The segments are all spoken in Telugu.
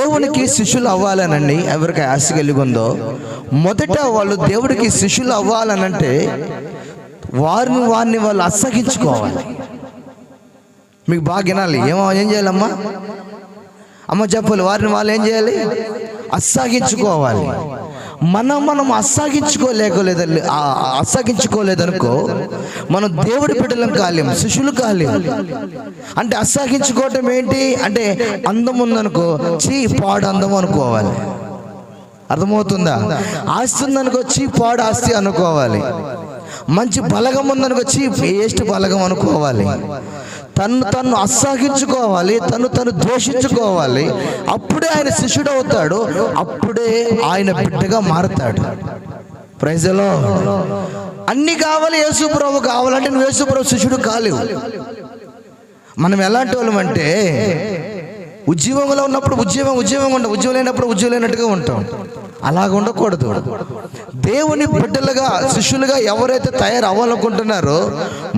దేవునికి శిష్యులు అవ్వాలనండి ఎవరికి ఆశ కలిగి ఉందో, మొదట వాళ్ళు దేవుడికి శిష్యులు అవ్వాలనంటే వారిని వాళ్ళు అసహించుకోవాలి. మీకు బాగా వినాలి. ఏం చేయాలమ్మా? అమ్మ చెప్పాలి. వారిని వాళ్ళు ఏం చేయాలి? అసహించుకోవాలి. మనం అసహించుకోలేదనుకో మనం దేవుడి బిడ్డలం కాలేము, శిష్యులు కాలేము. అంటే అసహించుకోవటం ఏంటి అంటే, అందం ఉందనుకో పాడు అందం అనుకోవాలి. అర్థమవుతుందా? ఆస్తి ఉందనుకో పాడు ఆస్తి అనుకోవాలి. మంచి బలగం ఉందనుకో వేస్ట్ బలగం అనుకోవాలి. తను అసహించుకోవాలి, తను ద్వేషించుకోవాలి. అప్పుడే ఆయన శిష్యుడు అవుతాడు, అప్పుడే ఆయన బిడ్డగా మారుతాడు. Praise the Lord. అన్ని కావాలి, యేసుప్రభు కావాలంటే నువ్వు యేసుప్రభు శిష్యుడు కాలేవు. మనం ఎలాంటి వాళ్ళం అంటే, ఉద్యోగంలో ఉన్నప్పుడు ఉద్యోగం ఉంటాం, ఉద్యోగం లేనప్పుడు ఉద్యోగం లేనట్టుగా ఉంటాం. అలాగ ఉండకూడదు. దేవుని బిడ్డలుగా శిష్యులుగా ఎవరైతే తయారు అవ్వాలనుకుంటున్నారో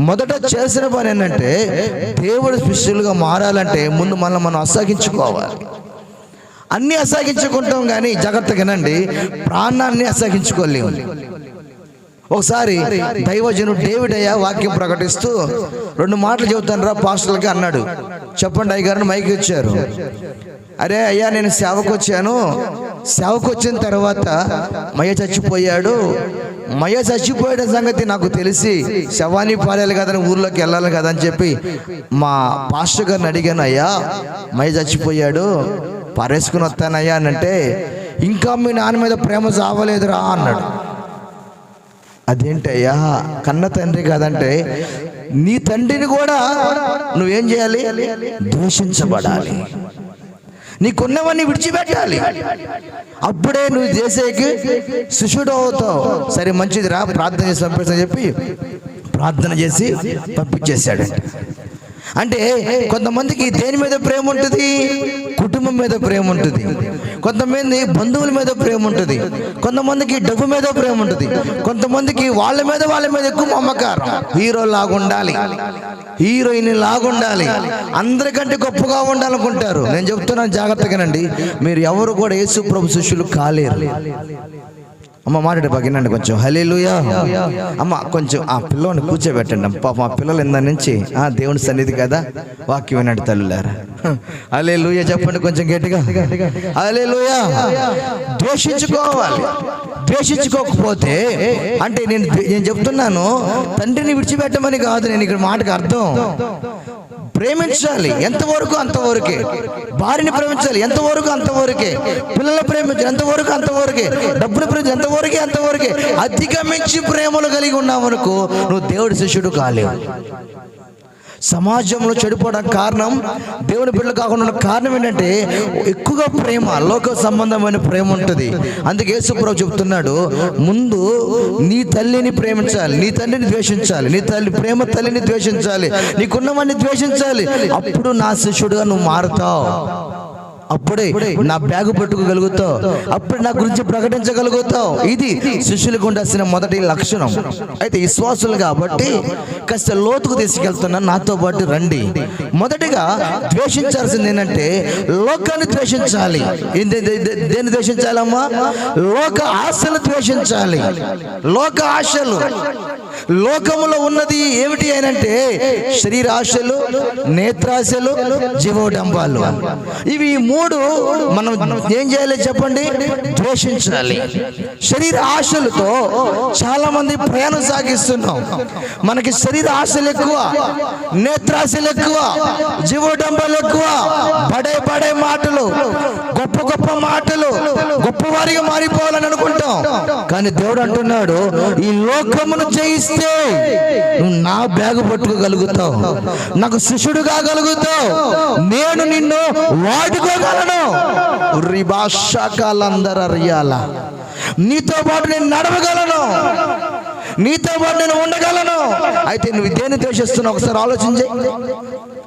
మొదట చేసిన పని ఏంటంటే, దేవుడి శిష్యులుగా మారాలంటే ముందు మనం అసహించుకోవాలి. అన్నీ అసహించుకుంటాం కానీ జాగ్రత్తగానండి, ప్రాణాన్ని అసహించుకోలేము. ఒకసారి దైవజనుడు డేవిడ్ అయ్యా వాక్యం ప్రకటిస్తూ 2 మాటలు చెబుతాను రా పాస్టర్లకి అన్నాడు. చెప్పండి అయ్యగారిని మైక్ ఇచ్చారు. అరే అయ్యా, నేను సేవకు వచ్చాను. సేవకు వచ్చిన తర్వాత మయ్య చచ్చిపోయాడు. మయ్య చచ్చిపోయాడు సంగతి నాకు తెలిసి శవాన్ని పారేయాలి కదని ఊర్లోకి వెళ్ళాలి కదా అని చెప్పి మా పాస్టర్ గారిని అడిగాను. అయ్యా, మయ్య చచ్చిపోయాడు, పారేసుకుని వస్తానయ్యా అని అంటే, ఇంకా మీ నాన్న మీద ప్రేమ చావలేదురా అన్నాడు. అదేంటయ్యా, కన్న తండ్రి కాదంటే నీ తండ్రిని కూడా నువ్వేం చేయాలి? ద్వేషించబడాలి. నీకున్నవన్నీ విడిచిపెట్టాలి. అప్పుడే నువ్వు చేసేకి శిష్యుడు అవుతావు. సరే మంచిదిరా, ప్రార్థన చేసి పంపిస్తాను చెప్పి ప్రార్థన చేసి పంపించేశాడు. అంటే కొంతమందికి దేని మీద ప్రేమ ఉంటుంది? కుటుంబం మీద ప్రేమ ఉంటుంది. కొంతమంది బంధువుల మీద ప్రేమ ఉంటుంది. కొంతమందికి డబ్బు మీద ప్రేమ ఉంటుంది. కొంతమందికి వాళ్ళ మీద ఎక్కువ మమకారం. హీరో లాగుండాలి, హీరోయిన్ లాగుండాలి, అందరికంటే గొప్పగా ఉండాలనుకుంటారు. నేను చెప్తున్నాను జాగ్రత్తగానండి, మీరు ఎవరు కూడా యేసు ప్రభు శిష్యులు కాలేరు. అమ్మ మాట్లాడే బాగినండి కొంచెం. హల్లెలూయా. అమ్మ కొంచెం ఆ పిల్లని కూర్చోబెట్టండి. పాప మా పిల్లలు ఇందా నుంచి దేవుని సన్నిధి కదా వాక్యం వినండి తల్లులారా. హల్లెలూయా చెప్పండి కొంచెం గట్టిగా. హల్లెలూయా. ద్వేషించుకోవాలి. ద్వేషించుకోకపోతే అంటే నేను చెప్తున్నాను, తండ్రిని విడిచిపెట్టమని కాదు. నేను ఇక్కడ మాటకు అర్థం, ప్రేమించాలి ఎంతవరకు అంతవరకే. భార్యని ప్రేమించాలి ఎంతవరకు అంతవరకే. పిల్లల్ని ప్రేమించాలి ఎంతవరకు అంతవరకే. డబ్బుని ప్రేమించాలి అంతవరకే. అధిగమించి ప్రేమలు కలిగి ఉన్నావనుకో నువ్వు దేవుడి శిష్యుడు కాలేవు. సమాజంలో చెడిపోవడానికి కారణం, దేవుని బిడ్డలు కాకుండా ఉన్న కారణం ఏంటంటే ఎక్కువగా ప్రేమ, లోక సంబంధమైన ప్రేమ ఉంటుంది. అందుకే యేసు ప్రభువు చెప్తున్నాడు, ముందు నీ తల్లిని ప్రేమించాలి, నీ తండ్రిని ద్వేషించాలి, నీ తల్లిని ద్వేషించాలి, నీకున్నవాడిని ద్వేషించాలి. అప్పుడు నా శిష్యుడుగా నువ్వు మారుతావు. అప్పుడే నా బ్యాగు పట్టుకోగలుగుతావు, అప్పుడు నా గురించి ప్రకటించగలుగుతావు. ఇది శిష్యులకు ఉండాల్సిన మొదటి లక్షణం. అయితే విశ్వాసులు కాబట్టి కాస్త లోతుకు తీసుకెళ్తున్నాను, నాతో పాటు రండి. మొదటిగా ద్వేషించాల్సింది ఏంటంటే లోకాన్ని ద్వేషించాలి. దేన్ని ద్వేషించాలమ్మా? లోక ఆశలు ద్వేషించాలి. లోక ఆశలు, లోకములో ఉన్నది ఏమిటి అంటే శరీర ఆశలు, నేత్రాశలు, జీవోడంబాలు. ఇవి 3 మనం ఏం చేయాలి చెప్పండి? ద్వేషించాలి. శరీర ఆశలతో చాలా మంది ప్రయాణం సాగిస్తున్నాం. మనకి శరీర ఆశలు ఎక్కువ, నేత్రాశలు ఎక్కువ, జీవోడంబాలు ఎక్కువ, బడే మాటలు, గొప్ప మాటలు, గొప్పవారిగా మారిపోవాలని అనుకుంటాం. కానీ దేవుడు అంటున్నాడు, ఈ లోకమును జయిస్తే నువ్వు నా బ్యాగు పట్టుకోగలుగుతావు, నాకు శిష్యుడు కాగలుగుతావు, నేను నిన్ను వాడుకోగలను. నీతో పాటు నేను నడవగలను, నీతో పాటు నేను ఉండగలను. అయితే నువ్వు దేన్ని ద్వేషిస్తున్నావు ఒకసారి ఆలోచించే.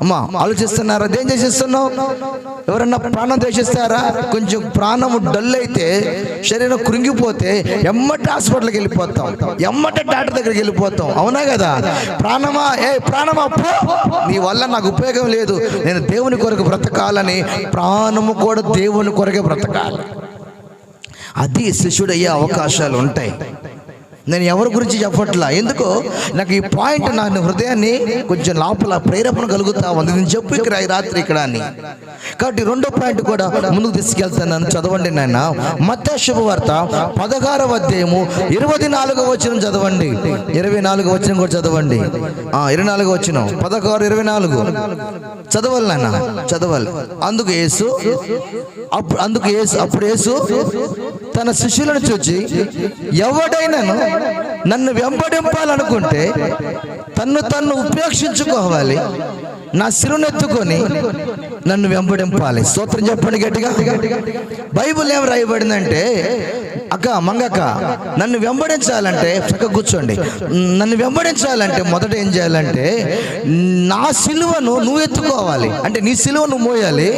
అమ్మా ఆలోచిస్తున్నారా? దేని చేసేస్తున్నావు? ఎవరన్నా ప్రాణం ద్వేషిస్తారా? కొంచెం ప్రాణము డల్ అయితే, శరీరం కృంగిపోతే ఎమ్మట హాస్పిటల్కి వెళ్ళిపోతాం, ఎమ్మట డాక్టర్ దగ్గరికి వెళ్ళిపోతాం, అవునా కదా? ప్రాణమా, ప్రాణమా పో, నీ వల్ల నాకు ఉపయోగం లేదు, నేను దేవుని కొరకు బ్రతకాలని, ప్రాణము కూడా దేవుని కొరకే బ్రతకాలి. అది శిష్యుడయ్యే అవకాశాలు ఉంటాయి. నేను ఎవరి గురించి చెప్పట్లా, ఎందుకో నాకు ఈ పాయింట్ నా హృదయాన్ని కొంచెం లోపల ప్రేరేపణ కలుగుతా ఉంది. నేను చెప్పు ఇక్కడ రాత్రి ఇక్కడ అని. కాబట్టి రెండో పాయింట్ కూడా ముందుకు తీసుకెళ్తాను. చదవండి నాయన, మత్తయి శుభవార్త 16వ అధ్యాయము 24వ వచనం చదవండి. 24వ వచనం కూడా చదవండి. 24వ వచనం 16, 24 చదవాలి నాయన, చదవాలి. అందుకు యేసు అప్పుడు యేసు తన శిష్యులను చూచి, ఎవడైనాను నన్ను వెంబడింపాలనుకుంటే తన్ను ఉపేక్షించుకోవాలి, నా శిరునెత్తుకొని నన్ను వెంబడింపాలి. స్తోత్రం చెప్పండి గట్టిగా. బైబిల్ ఏం రాయబడిందంటే, మంగక్క నన్ను వెంబడించాలంటే, చక్కగా కూర్చోండి, నన్ను వెంబడించాలంటే మొదట ఏం చేయాలంటే, నా సిలువను నువ్వు ఎత్తుకోవాలి. అంటే నీ సిలువ నువ్వు మోయాలి,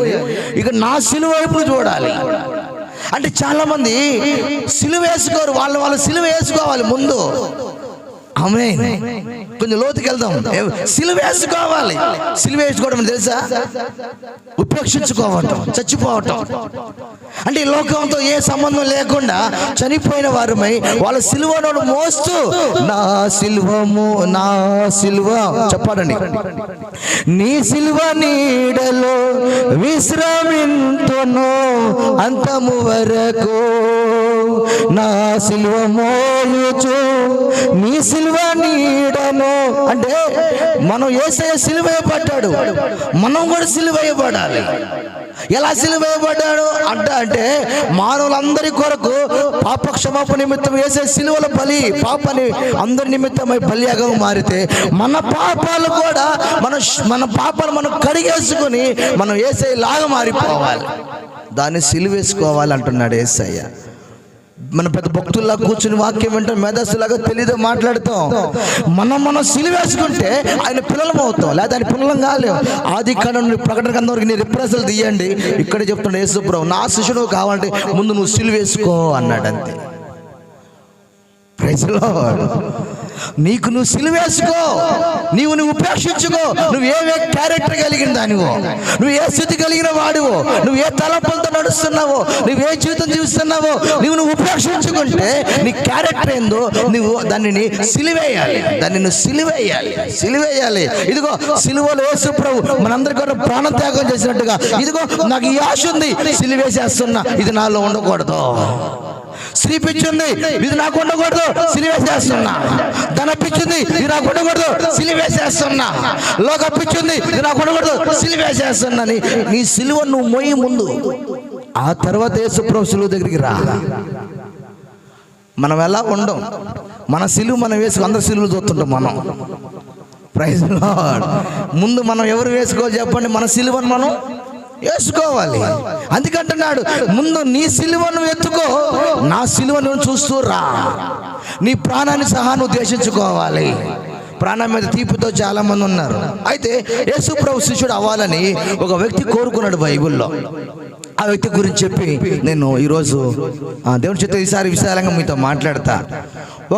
ఇక నా సిలువ వైపు చూడాలి. అంటే చాలా మంది సిలువ వేసుకోరు, వాళ్ళ సిలువ వేసుకోవాలి ముందు. ఆమేన్. కొంచెం లోతుకి వెళ్దాం. సిలువ వేసుకోవాలి. సిలువ వేసుకోవడం తెలుసా? ఉపేక్షించుకోవటం, చచ్చిపోవటం. అంటే ఈ లోకంతో ఏ సంబంధం లేకుండా చనిపోయిన వారమై వాళ్ళ సిలువను మోస్తూ, నా సిలువ చెప్పాడండి, నీ సిలువ నీడలో విశ్రమింతును అంతము వరకు, నా సిలువ మోయుచు నీ సిలువ నీడను. అంటే మనం యేసయ్య సిలువ వేయబడ్డాడు, మనం కూడా సిలువ వేయబడాలి. ఎలా సిలువ వేయబడ్డాడు అంటే మానవులందరి కొరకు పాప క్షమాపణ నిమిత్తం వేసే సిలువల బలి, పాపని అందరి నిమిత్తమై బలియాగం మారితే మన పాపాలు కూడా మన పాపాలు మనం కడిగేసుకుని మనం యేసయ్య లాగా మారిపోవాలి. దాన్ని సిలువ వేసుకోవాలి అంటున్నాడు యేసయ్య. మన పెద్ద భక్తుల్లా కూర్చుని వాక్యం వింటాం, మేధస్సులాగా తెలీదు మాట్లాడుతాం. మనం సిలువేసుకుంటే ఆయన పిల్లలం అవుతాం, లేదా ఆయన పిల్లలం కాలేం. ఆది కాండం నుండి ప్రకటన గ్రంథం వరకు నీ రిప్రజలు తీయండి. ఇక్కడ చెప్తున్నాడు యేసు ప్రభువు, నా శిష్యుడు కావాలంటే ముందు నువ్వు సిలువేసుకో అన్నాడు. అంతే. Praise Lord. నీకు నువ్వు సిలువేసుకో, నువ్వు ఉపేక్షించుకో. నువ్వు ఏ క్యారెక్టర్ కలిగిన దానివో, నువ్వు ఏ స్థితి కలిగిన వాడివో, నువ్వు ఏ తలపులతో నడుస్తున్నావో, నువ్వు ఏ జీవితం జీవిస్తున్నావో, నువ్వు ఉపేక్షించుకుంటే నీ క్యారెక్టర్ ఏందో నువ్వు దానిని సిలువేయాలి. సిలువేయాలి. ఇదిగో సిలువలో యేసు ప్రభు మనందరి కూడా ప్రాణత్యాగం చేసినట్టుగా, ఇదిగో నాకు ఈ ఆశ ఉంది, సిలువేసేస్తున్నా, ఇది నాలో ఉండకూడదు. స్త్రీ పిచ్చింది, ఇది నాకు ఉండకూడదు, సిలివేసేస్తున్నా. ధన పిచ్చింది, ఇది నాకు ఉండకూడదు, సిలివేసేస్తున్నా. లోక పిచ్చింది, ఇది నాకు ఉండకూడదు, సిలివేసేస్తున్నా. నీ సిలువ నువ్వు మోయి ముందు, ఆ తర్వాత యేసు ప్రభు సిలువ దగ్గరికి రా. మనం ఎలా ఉండం, మన సిలువ మనం వేసుకు అందరు సిలువలు చూస్తుంటాం మనం. Praise Lord. ముందు మనం ఎవరు వేసుకోవాలి చెప్పండి? మన సిలువను మనం వేసుకోవాలి. అందుకంటున్నాడు, ముందు నీ సిలువను ఎత్తుకో, నా సిలువను చూస్తూ రా. నీ ప్రాణాన్ని సహా నువ్వు ద్వేషించుకోవాలి. ప్రాణం మీద తీపితో చాలా మంది ఉన్నారు. అయితే యేసు ప్రభు శిష్యుడు అవ్వాలని ఒక వ్యక్తి కోరుకున్నాడు బైబిల్లో. ఆ వ్యక్తి గురించి చెప్పి నేను ఈరోజు దేవుని చేత ఈసారి విశాలంగా మీతో మాట్లాడతా.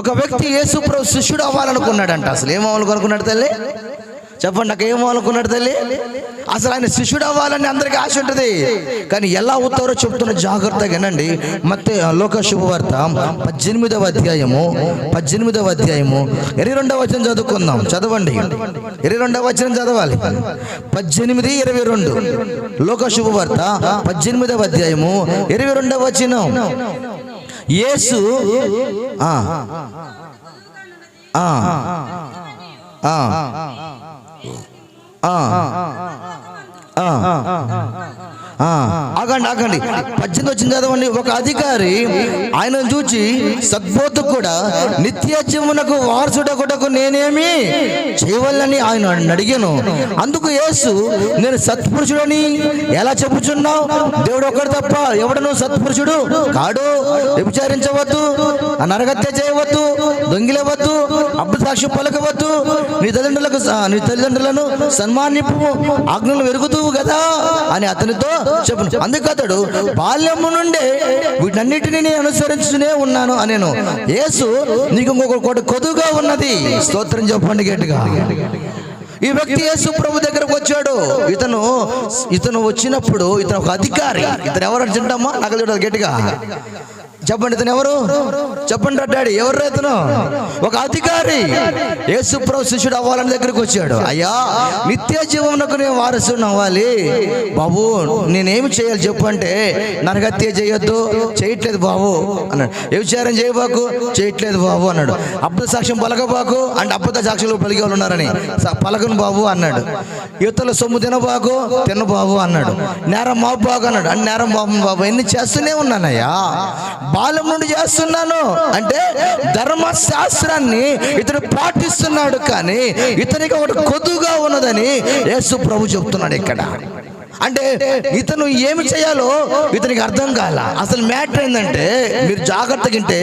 ఒక వ్యక్తి యేసు ప్రభు శిష్యుడు అవ్వాలనుకున్నాడంట. అసలు ఏమవ్వాలనుకున్నాడు తల్లి? చెప్పండి, నాకు ఏమనుకున్నాడు తల్లి? అసలు ఆయన శిష్యుడు అవ్వాలని అందరికీ ఆశ ఉంటుంది, కానీ ఎలా అవుతారో చెప్తున్న జాగ్రత్తగా వినండి. మత్తయి లోక శుభవార్త 18వ అధ్యాయము 22వ వచనం చదువుకుందాం. చదవండి, 22వ వచనం చదవాలి. 18, 22 లోక శుభవార్త 18వ అధ్యాయము 22వ వచనం. యేసు ఆగండి 18 వచ్చింది చదవండి. ఒక అధికారి ఆయనను చూచి సద్బోధకుడా, నిత్య జీవమునకు వారసుడొకటకు నేనేమి చేయవలని ఆయన అడిగాను. అందుకు యేసు, నేను సత్పురుషుడని ఎలా చెప్పుచున్నావు? దేవుడు ఒకడు తప్ప ఎవడను సత్పురుషుడు కాడు. విచారించవద్దు, నరహత్య చేయవద్దు, దొంగిలవద్దు, అబద్ధ సాక్ష్యం పలకవద్దు, నీ తల్లిదండ్రులను సన్మానింపు, ఆజ్ఞలు వెరుగుతువు కదా అని అతనితో చెప్పు. అందుకు అతడు, బాల్యము నుండే వీటన్నిటిని నేను అనుసరించునే ఉన్నాను అనేను. యేసు, నీకు ఇంకొకటి కొదువుగా ఉన్నది. స్తోత్రం చెప్పండి గట్టిగా. ఈ వ్యక్తి యేసు ప్రభు దగ్గరకు వచ్చాడు. ఇతను వచ్చినప్పుడు ఇతను ఒక అధికారి. ఇతను ఎవరు అంటామా? నాకు చూడాలి గట్టిగా చెప్పండి. ఇతను ఎవరు? చెప్పండి డాడీ, ఎవరు? ఇతను ఒక అధికారి. యేసు ప్రభు శిష్యుడు అవ్వాలని దగ్గరికి వచ్చాడు. అయ్యా, నిత్య జీవమునకు నేను వారసుని అవ్వాలి బాబు, నేనేమి చేయాలి చెప్పు అంటే, నరహత్య చేయొద్దు, చేయట్లేదు బాబు అన్నాడు. వ్యభిచారం చేయబాకు, చేయట్లేదు బాబు అన్నాడు. అబద్ధ సాక్ష్యం పలకబాకు అంటే అబద్ధ సాక్ష్యాలు పలికే వాళ్ళు ఉన్నారని పలకను బాబు అన్నాడు. యువతల సొమ్ము తినబాకు, తిన్న బాబు అన్నాడు. నేరం మాపు బాగు అన్నాడు. అని నేరం బాబు ఎన్ని చేస్తూనే ఉన్నానయ్యా, బాల్యం నుండి చేస్తున్నాను అంటే ధర్మశాస్త్రాన్ని ఇతడు పాటిస్తున్నాడు. కానీ ఇతనికి ఒకటి కొద్దుగా ఉన్నదని యేసు ప్రభు చెప్తున్నాడు ఇక్కడ. అంటే ఇతను ఏమి చేయాలో ఇతనికి అర్థం కాల. అసలు మ్యాటర్ ఏంటంటే, మీరు జాగ్రత్తగా వింటే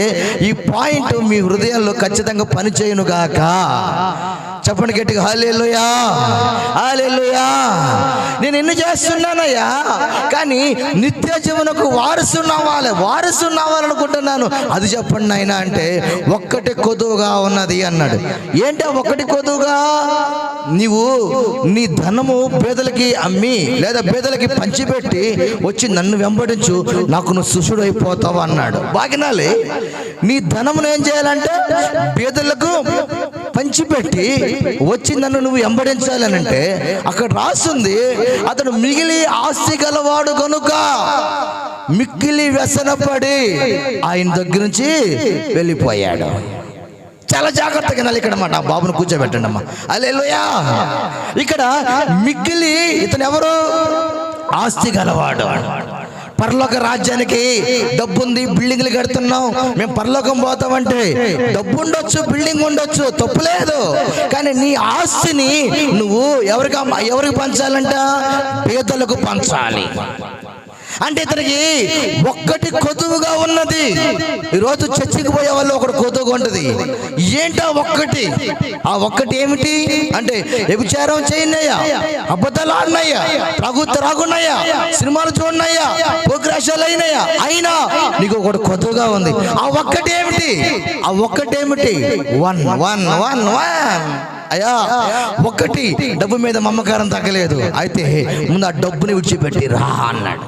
ఈ పాయింట్ మీ హృదయంలో ఖచ్చితంగా పనిచేయును గాక. చెప్పండి గట్టిగా, హల్లెలూయా, హల్లెలూయా. నేను ఎన్ని చేస్తున్నానయ్యా, కానీ నిత్య జీవనకు వారసున్నావాలనుకుంటున్నాను. అది చెప్పండి నాయనా అంటే, ఒక్కటి కొదువుగా ఉన్నది అన్నాడు. ఏంటి ఒక్కటి కొదువుగా? నీవు నీ ధనము పేదలకి అమ్మి లేదా పేదలకి పంచిపెట్టి వచ్చి నన్ను వెంబడించు, నాకు నువ్వు శిష్యుడు అయిపోతావు అన్నాడు. బాగినాలి, నీ ధనమును ఏం చేయాలంటే పేదలకు పంచిపెట్టి వచ్చి నన్ను నువ్వు వెంబడించాలని అంటే అక్కడ రాస్తుంది, అతడు మిగిలి ఆస్తి గలవాడు కనుక మిక్కిలి వ్యసనపడి ఆయన దగ్గర నుంచి వెళ్ళిపోయాడు. చాలా జాగ్రత్తగా వినాలి ఇక్కడ మాట. బాబును కూర్చోబెట్టండి అమ్మా. హల్లెలూయా. ఇక్కడ మిక్కిలి ఇతను ఎవరు? ఆస్తి గలవాడు. పరలోక రాజ్యానికి డబ్బుంది, బిల్డింగ్లు కడుతున్నాం, మేము పరలోకం పోతామంటే డబ్బు ఉండొచ్చు, బిల్డింగ్ ఉండొచ్చు, తప్పులేదు. కానీ నీ ఆస్తిని నువ్వు ఎవరికి పంచాలంట? పేదలకు పంచాలి. అంటే ఇతనికి ఒక్కటి కొదువుగా ఉన్నది. ఈరోజు చర్చికి పోయే వాళ్ళు ఒకటి కొదువుగా ఉంటుంది. ఏంటో ఒక్కటి, ఆ ఒక్కటి ఏమిటి అంటే, వ్యభిచారం చేయనయ్యా, అబద్ధాలు ఆడినయ్యా, త్రాగున్నాయా, సినిమాలు చూడనయ్యా, ప్రోగ్రాషాలు అయినయ్యా, అయినా నీకు ఒకటి కొదువుగా ఉంది. ఆ ఒక్కటి ఏమిటి? ఆ ఒక్కటేమిటి? వన్ వన్ వన్ వన్ అయ్యా, ఒక్కటి డబ్బు మీద మమ్మకారం తగ్గలేదు. అయితే ముందు ఆ డబ్బుని విడిచిపెట్టి రా అన్నాడు.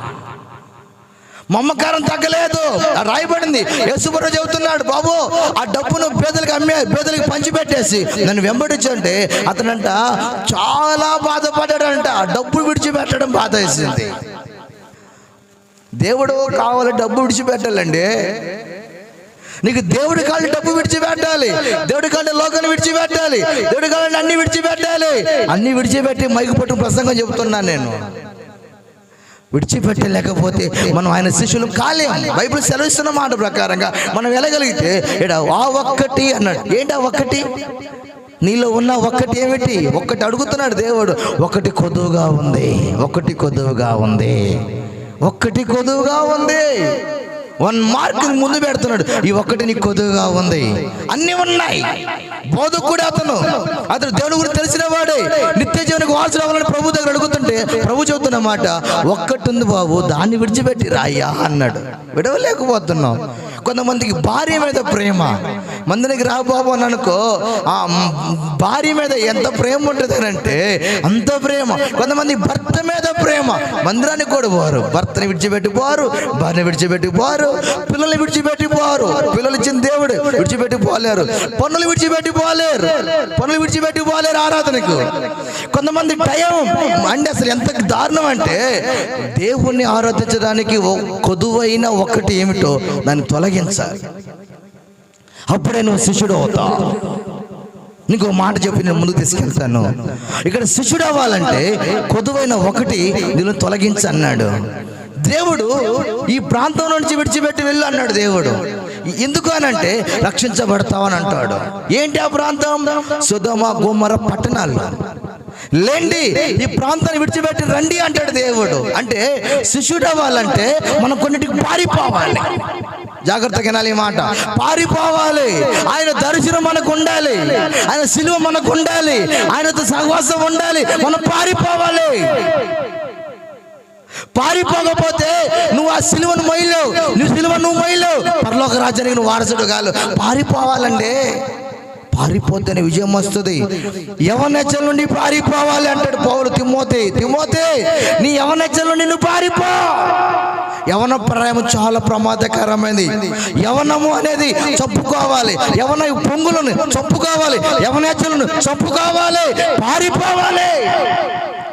మమ్మకారం తగ్గలేదు, రాయబడింది. యేసుప్రభు చెబుతున్నాడు, బాబు ఆ డబ్బును పేదలకు పంచిపెట్టేసి నన్ను వెంబడించంటే అతనంట చాలా బాధపడ్డాడంట. ఆ డబ్బు విడిచిపెట్టడం బాధ వేసింది. దేవుడు కావాలి డబ్బు విడిచిపెట్టాలండి. నీకు దేవుడి కాళ్ళు డబ్బు విడిచిపెట్టాలి, దేవుడి కాళ్ళు లోకాన్ని విడిచిపెట్టాలి, దేవుడి కాళ్ళని అన్ని విడిచిపెట్టాలి. అన్ని విడిచిపెట్టి మైకు పట్టు ప్రసంగం చెబుతున్నాను నేను. విడిచిపెట్టలేకపోతే మనం ఆయన శిష్యులు కాలేం. బైబిల్ సెలవిస్తున్న మాట ప్రకారంగా మనం వెళ్ళగలిగితే ఆ ఒక్కటి అన్నాడు. ఏంటి ఆ ఒక్కటి? నీలో ఉన్న ఒక్కటి ఏమిటి? ఒక్కటి అడుగుతున్నాడు దేవుడు. ఒకటి కొదువుగా ఉంది, ఒకటి కొదువుగా ఉంది, ఒక్కటి కొదువుగా ఉంది. 1 మార్క్ ముందు పెడుతున్నాడు. ఈ ఒక్కటి నీకు కొదువుగా ఉంది. అన్ని ఉన్నాయి. బోధకుడు అతను దేవుని గురించి తెలిసిన వాడే. నిత్య జీవనకు వారసుడు అవ్వాలని ప్రభు దగ్గర అడుగుతుంటే ప్రభు చెబుతున్న మాట, ఒక్కటి ఉంది బాబు, దాన్ని విడిచిపెట్టి రాయ్యా అన్నాడు. విడవలేకపోతున్నాం. కొంతమందికి భార్య మీద ప్రేమ. మందిరికి రా బాబు అని అనుకో, ఆ భార్య మీద ఎంత ప్రేమ ఉంటుంది అంటే అంత ప్రేమ. కొంతమంది భర్త మీద ప్రేమ. మందిరానికి కూడా పోరు, భర్తని విడిచిపెట్టిపోరు, భార్యని విడిచిపెట్టిపోరు, పిల్లల్ని విడిచిపెట్టిపోరు. పిల్లలు ఇచ్చిన దేవుడు విడిచిపెట్టిపోలేరు. పనులు విడిచిపెట్టిపోలేరు ఆరాధనకు. కొంతమంది టైం అంటే అసలు ఎంత దారుణం అంటే, దేవుణ్ణి ఆరాధించడానికి కొదువైన ఒకటి ఏమిటో దాన్ని తొలగించాలి. అప్పుడే నువ్వు శిష్యుడు అవుతావు. నీకు మాట చెప్పి నేను ముందుకు తీసుకెళ్తాను. ఇక్కడ శిష్యుడు అవ్వాలంటే కొదువైన ఒకటి నేను తొలగించి అన్నాడు దేవుడు. ఈ ప్రాంతం నుంచి విడిచిపెట్టి వెళ్ళు అన్నాడు దేవుడు. ఎందుకు అనంటే రక్షించబడతావని అంటాడు. ఏంటి ఆ ప్రాంతం? సొదొమ గొమొర్రా పట్టణాలు. లేండి, ఈ ప్రాంతాన్ని విడిచిపెట్టి రండి అంటాడు దేవుడు. అంటే శిష్యుడు అవ్వాలంటే మనం కొన్నిటికి పారిపోవాలి. జాగ్రత్తగా వినాలి ఈ మాట. పారిపోవాలి. ఆయన దర్శనం మనకు ఉండాలి, ఆయన సిలువ మనకు ఉండాలి, ఆయనతో సహవాసం ఉండాలి. మనం పారిపోవాలి. పారిపోకపోతే నువ్వు ఆ సిలువను మొయ్యలేవు, నువ్వు సిలువను నువ్వు మొయ్యలేవు, పరలోక రాజ్యానికి నువ్వు వారసుడు కాదు. పారిపోవాలండి. పారిపోతేనే విజయం వస్తుంది. యవనెచ్చల నుండి పారిపోవాలి అంటాడు పౌలు తిమోతి. నీ యవనెచ్చల నుండి నువ్వు పారిపో. యవన ప్రాయం చాలా ప్రమాదకరమైనది. యవనము అనేది చంపుకోవాలి, యవన పొంగులను చంపుకోవాలి, యవనెచ్చలను చంపుకోవాలి, పారిపోవాలి.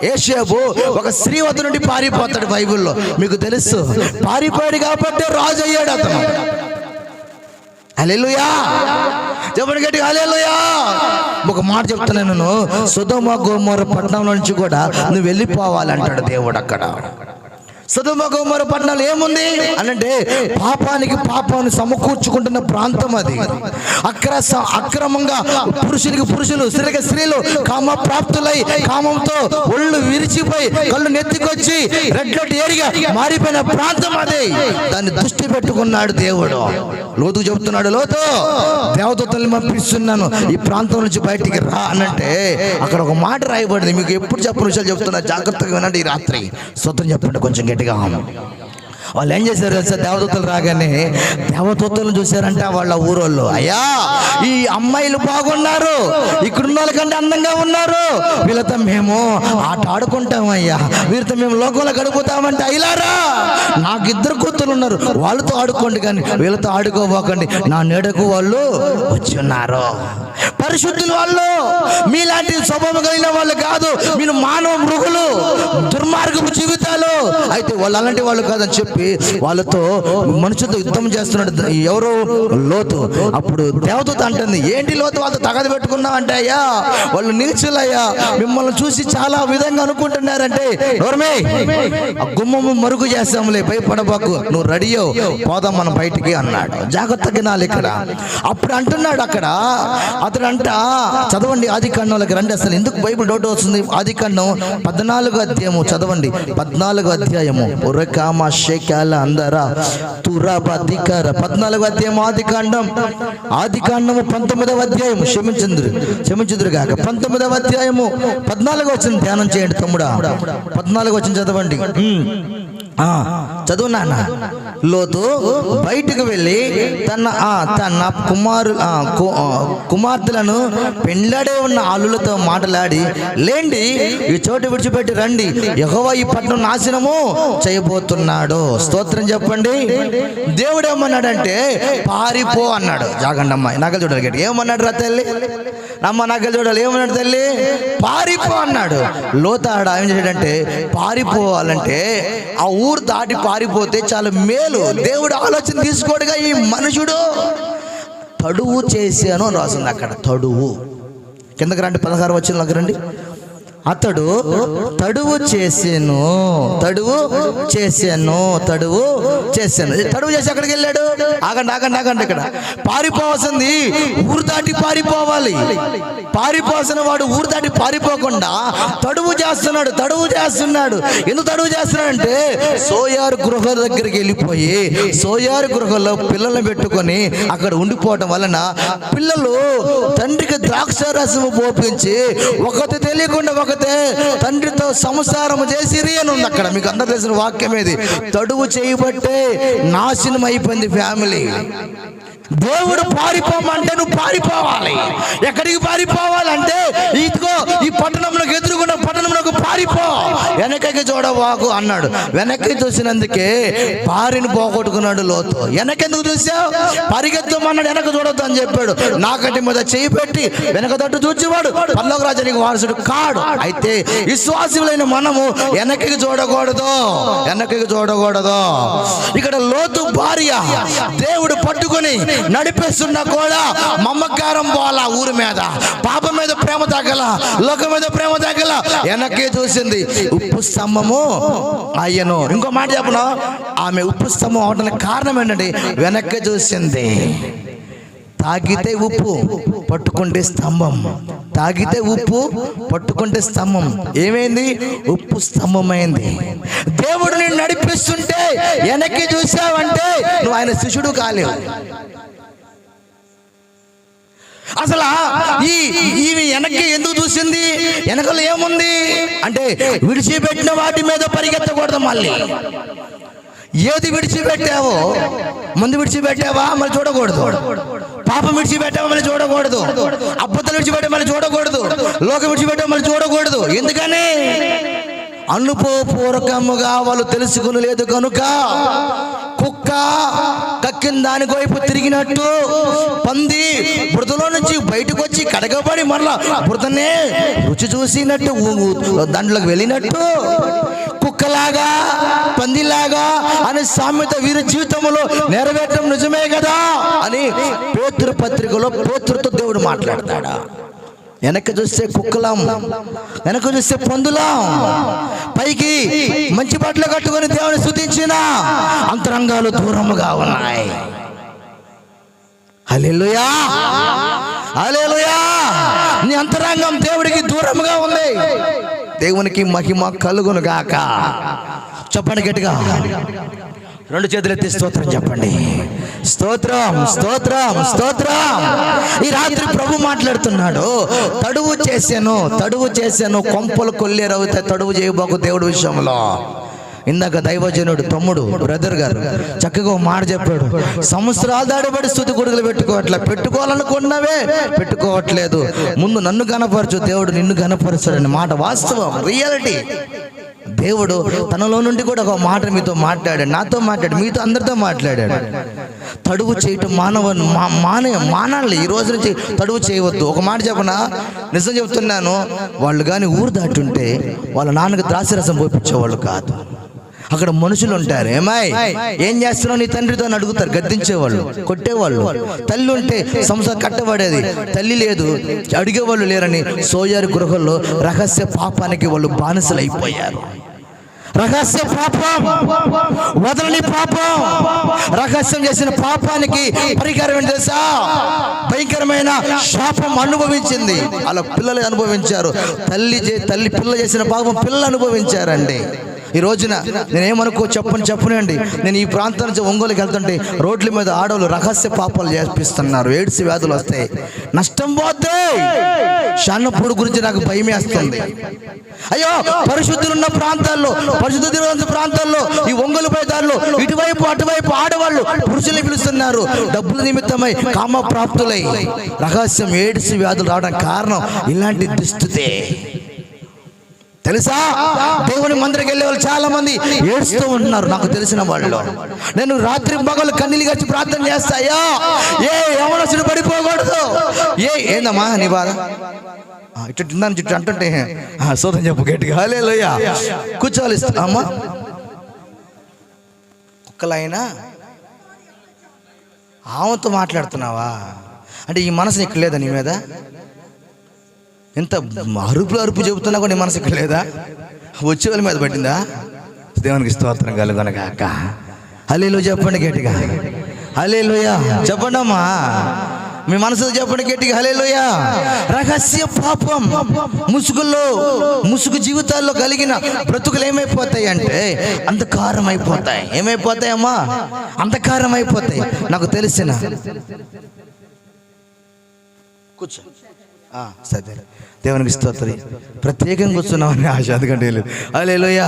యేషేబు ఒక స్త్రీ వద్ద నుండి పారిపోతాడు బైబిల్లో, మీకు తెలుసు. పారిపోయాడు కాబట్టి రాజు అయ్యాడు అతను. హల్లెలూయా, చెప్పండి గట్టిగా హల్లెలూయా. ఒక మాట చెప్తాను నేను, సొదొమ గొమొర్రా పట్టణం నుంచి కూడా నువ్వు వెళ్ళిపోవాలంటాడు దేవుడు. అక్కడ సొదొమ గొమొర్రా పట్టణాలు ఏముంది అనంటే పాపానికి పాపాన్ని సమకూర్చుకుంటున్న ప్రాంతం అది. అక్రమంగా పురుషునికి పురుషులు, స్త్రీకి స్త్రీలు కామ ప్రాప్తులై కామంతో ఒళ్ళు విరిచిపోయి కళ్ళు నెత్తికొచ్చి రెడ్ ఏరిగా మారిపోయిన ప్రాంతం అది. దాన్ని దృష్టి పెట్టుకున్నాడు దేవుడు. లోతు చెబుతున్నాడు, లోతు దేవదూతల్ని పంపిస్తున్నాను, ఈ ప్రాంతం నుంచి బయటికి రా అనంటే అక్కడ ఒక మాట రాయబడింది. మీకు ఎప్పుడు చెప్పని విషయాలు చెప్తున్నా, జాగ్రత్తగా వినండి. ఈ రాత్రి స్తోత్రం చెప్పండి కొంచెం గట్టిగా. వాళ్ళు ఏం చేశారు తెలుసా? దేవదూతలు రాగానే దేవదూతలను చూశారంటే వాళ్ళ ఊరోళ్ళు, అయ్యా ఈ అమ్మాయిలు బాగున్నారు, ఇక్కడున్న వాళ్ళకంటే అందంగా ఉన్నారు, వీళ్ళతో మేము ఆట ఆడుకుంటామయ్యా, వీరితో మేము లోకంలో గడుపుతామంటే, అయ్యారా నాకు 2 కూతురు ఉన్నారు, వాళ్ళతో ఆడుకోండి కానీ వీళ్ళతో ఆడుకోబోకండి, నా నీడకు వాళ్ళు వచ్చి ఉన్నారు. పరిశుద్ధులు వాళ్ళు, మీలాంటి స్వభావం కలిగిన వాళ్ళు కాదు, మీరు మానవ మృగులు, దుర్మార్గపు జీవితాలు. అయితే వాళ్ళు అలాంటి వాళ్ళు కాదని చెప్పి వాళ్ళతో మనుషులతో యుద్ధం చేస్తున్నాడు ఎవరు? లోతు. అప్పుడు దేవదూత అంటుంది, ఏంటి లోతు వాళ్ళతో తగదు పెట్టుకున్నావు అంటే, అయ్యా వాళ్ళు నీచులయ్యా, మిమ్మల్ని చూసి చాలా విధంగా అనుకుంటున్నారంటే, ఎవరమే ఆ గుమ్మము మరుగు చేస్తాములే, భయపడబాకు, నువ్వు రెడీయో పోదాం మనం బయటికి అన్నాడు. జాగ్రత్తగా వినాలి ఇక్కడ. అప్పుడు అంటున్నాడు అక్కడ అతడు అంట, చదవండి ఆదికాండంలోకి రండి. అసలు ఎందుకు బైబిల్ డౌట్ వస్తుంది? ఆదికాండం 14వ అధ్యాయము చదవండి. 14వ అధ్యాయము ఉరకామ షేకాల అందరా తురాబధికార 14వ అధ్యాయం ఆదికాండము 19వ అధ్యాయము క్షమించుదురు గాక 19వ అధ్యాయము 14వ వచనం ధ్యానం చేయండి తమ్ముడా. 14వ వచనం చదవండి. చదువు నాన్న. లోతు బయటకు వెళ్ళి తన కుమార్తెలను పెండ్లాడే ఉన్న ఆలులతో మాట్లాడి, లేండి ఈ చోటు విడిచిపెట్టి రండి, యెహోవా ఈ పట్టణం నాశనము చేయబోతున్నాడు. స్తోత్రం చెప్పండి. దేవుడు ఏమన్నాడంటే పారిపో అన్నాడు. జాగండి అమ్మాయి, నగలు చూడాలి గట్టి. ఏమన్నాడు రా తల్లి? నమ్మ నగలు చూడాలి. ఏమన్నాడు తల్లి? పారిపో అన్నాడు. లోతు ఆడ ఏం చేశాడంటే, పారిపోవాలంటే ఆ ఊరు దాటి పారిపోతే చాలా మేలు. దేవుడు ఆలోచన తీసుకోడుగా ఈ మనుషుడు తడువు చేశాను అని రాసింది అక్కడ. తడువు కిందకి రండి, 16వ వచనంలోకి రండి. అతడు తడువు చేశాను. తడువు చేసి అక్కడికి వెళ్ళాడు. ఆగండి. ఇక్కడ పారిపోవాల్సింది ఊరు దాటి పారిపోవాలి. పారిపోవాల్సిన వాడు ఊరు దాటి పారిపోకుండా తడువు చేస్తున్నాడు. ఎందుకు తడువు చేస్తున్నాడంటే, సోయారు గృహ దగ్గరికి వెళ్ళిపోయి సోయారు గృహలో పిల్లల్ని పెట్టుకొని అక్కడ ఉండిపోవటం వలన పిల్లలు తండ్రికి ద్రాక్షారసము పోపించి ఒకటి తెలియకుండా ఒకతే తండ్రితో సంసారం చేసిరి అని ఉంది అక్కడ. మీకు అందరూ తెలిసిన వాక్యం ఏది? తడువు చేయబట్టే నాశనం అయిపోయింది ఫ్యామిలీ. దేవుడు పారిపోమంటే నువ్వు పారిపోవాలి. ఎక్కడికి పారిపోవాలంటే, ఇదిగో ఈ పట్టణంలోకి ఎదురుకున్న పట్టణంలోకి పారిపో, వెనకకి చూడవాకు అన్నాడు. వెనక్కి చూసినందుకే భార్యను పోగొట్టుకున్నాడు లోతు. వెనకెందుకు చూసావు? పరిగెత్తమన్నాడు, వెనక చూడొద్దు అని చెప్పాడు. నాకటి మీద చేయి పెట్టి వెనక తట్టు చూచేవాడు పరలోక రాజ్యానికి వారసుడు కాడు. అయితే విశ్వాసులైన మనము వెనక్కి చూడకూడదు. ఇక్కడ లోతు భార్య దేవుడు పట్టుకొని నడిపిస్తున్నా కూడా మమకారం పోలా, ఊరి మీద పాపం మీద ప్రేమ తగ్గల, లోకం మీద ప్రేమ తగ్గల, వెనక్కి చూసింది. ఉప్పు స్తంభము అయ్యను. ఇంకో మాట చెప్పను, ఆమె ఉప్పు స్తంభం అవడానికి కారణం ఏంటంటే వెనక్కి చూసింది. తాగితే ఉప్పు, పట్టుకుంటే స్తంభం. తాగితే ఉప్పు, పట్టుకుంటే స్తంభం. ఏమైంది? ఉప్పు స్తంభమైంది. దేవుడు నిన్ను నడిపిస్తుంటే వెనక్కి చూసావంటే నువ్వు ఆయన శిష్యుడు కాలేవు. అసలు ఈమె వెనక్కి ఎందుకు చూసింది? వెనకలో ఏముంది అంటే విడిచిపెట్టిన వాటి మీద పరిగెత్తకూడదు. మళ్ళీ ఏది విడిచిపెట్టావో, ముందు విడిచిపెట్టావా మళ్ళీ చూడకూడదు. పాపం విడిచిపెట్టావా మళ్ళీ చూడకూడదు. అబద్ధాలు విడిచిపెట్టావా మళ్ళీ చూడకూడదు. లోకం విడిచిపెట్టావా మళ్ళీ చూడకూడదు. ఎందుకని? అనుభవపూర్వకముగా వాళ్ళు తెలుసుకుని లేదు కనుక. కుక్క కక్కిన దాని వైపు తిరిగినట్టు పంది బురదలో నుంచి బయటకు వచ్చి కడగబడి మరలా బురదనే రుచి చూసినట్టు దాంట్లోకి వెళ్ళినట్టు, కుక్కలాగా పందిలాగా అనే సామెత వీరి జీవితంలో నెరవేరడం నిజమే కదా అని పేతురు పత్రికలో పేతురుతో దేవుడు మాట్లాడతాడా? వెనక్కి చూస్తే కుక్కలం, వెనక్కి చూస్తే పందులం, పైకి మంచి బట్టలు కట్టుకొని దేవుని స్తుతించిన అంతరంగాలు దూరముగా ఉన్నాయి. హల్లెలూయా, హల్లెలూయా. నీ అంతరంగం దేవుడికి దూరముగా ఉంది. దేవునికి మహిమ కలుగును గాక. చెప్పండి గట్టిగా, రెండు చేతులు ఎత్తి స్తోత్రం చెప్పండి. స్తోత్రం, స్తోత్రం, స్తోత్రం. ఈ రాత్రి ప్రభు మాట్లాడుతున్నాడు. తడువు చేశాను కొంపలు కొల్లేరవుతాయి. తడువు చేయబోకు దేవుడి విషయంలో. ఇందాక దైవజనుడు తమ్ముడు బ్రదర్ గారు చక్కగా మాట చెప్పాడు. సంవత్సరాలు దాడిపడి స్తుతి కొడుకులు పెట్టుకోవాలనుకున్నవే పెట్టుకోవట్లేదు. ముందు నన్ను కనపరచు, దేవుడు నిన్ను కనపరుస్తాడని మాట వాస్తవం, రియాలిటీ. దేవుడు తనలో నుండి కూడా ఒక మాట మీతో మాట్లాడాడు, నాతో మాట్లాడు, మీతో అందరితో మాట్లాడాడు. తడువు చేయటం మానాలి. ఈ రోజు నుంచి తడువు చేయవద్దు. ఒక మాట చెప్పనా, నిజం చెప్తున్నాను. వాళ్ళు కానీ ఊరు దాటుంటే వాళ్ళ నాన్నకి ద్రాక్షరసం పోపించేవాళ్ళు కాదు. అక్కడ మనుషులు ఉంటారు. ఏం చేస్తున్నావు నీ తండ్రితో అని అడుగుతారు. గద్దించేవాళ్ళు, కొట్టేవాళ్ళు. తల్లి ఉంటే సంసారం కట్టబడేది. తల్లి లేదు, అడిగేవాళ్ళు లేరని సోయారి గృహంలో రహస్య పాపానికి వాళ్ళు బానిసలు అయిపోయారు. రహస్య పాపం, వదలని పాపం, రహస్యం చేసిన పాపానికి పరిహారం ఏంటి తెలుసా? భయంకరమైన శాపం అనుభవించింది. అలా పిల్లలు అనుభవించారు. తల్లి పిల్లలు చేసిన పాపం పిల్లలు అనుభవించారండి. ఈ రోజున నేనేమనుకో చెప్పనండి. నేను ఈ ప్రాంతం నుంచి ఒంగోలుకి వెళ్తుంటే రోడ్ల మీద ఆడవాళ్ళు రహస్య పాపాలు చేపిస్తున్నారు. ఎయిడ్స్ వ్యాధులు వస్తాయి, నష్టం పోతే. షాన్నపూడి గురించి నాకు భయం వేస్తుంది. అయ్యో, పరిశుద్ధులున్న ప్రాంతాల్లో, పరిశుద్ధ ప్రాంతాల్లో, ఈ ఒంగోలు పైదారులు ఇటువైపు అటువైపు ఆడవాళ్ళు పురుషుల్ని పిలుస్తున్నారు. డబ్బుల నిమిత్తమై కామ ప్రాప్తులై రహస్యం ఎయిడ్స్ వ్యాధులు రావడానికి కారణం ఇలాంటి దుస్థితే. తెలుసా? దేవుని మందిరికి వెళ్ళే వాళ్ళు చాలా మంది ఏడుస్తూ ఉంటున్నారు. నాకు తెలిసిన వాళ్ళు. నేను రాత్రి పగలు కన్నీళ్ళు గచ్చి ప్రార్థన చేస్తాయా, ఏ యవనస్తుడు పడిపోకూడదు. ఏందమ్మా నీ బాధ? ఇటు తిందాను చుట్టూ అంటుంటే సోదం చెప్పు గట్టిగా. హల్లెలూయా. కూర్చోవాలి అమ్మా. కుక్కలైనా ఆమెతో మాట్లాడుతున్నావా అంటే ఈ మనసు ఇక్కడ లేదా నీ మీద? ఎంత అరుపు చెబుతున్నా కూడా నీ మనసు ఇక్కడ లేదా? వచ్చే వాళ్ళ మీద పట్టిందా? దేవునికి స్తోత్రం కలుగునగాక. హల్లెలూయా చెప్పండి గట్టిగా. హల్లెలూయా చెప్పండి అమ్మా. మీ మనసు చెప్పండి గట్టిగా. హల్లెలూయా. రహస్య పాపం ముసుగు జీవితాల్లో కలిగిన బ్రతుకులు ఏమైపోతాయి అంటే అంధకారం అయిపోతాయి. ఏమైపోతాయమ్మా? అంధకారం అయిపోతాయి. నాకు తెలిసిన కూర్చో సరే. దేవునికి స్తోత్రం. ప్రత్యేకంగా కూర్చున్నామని ఆశ, అందుకంటే హల్లెలూయా.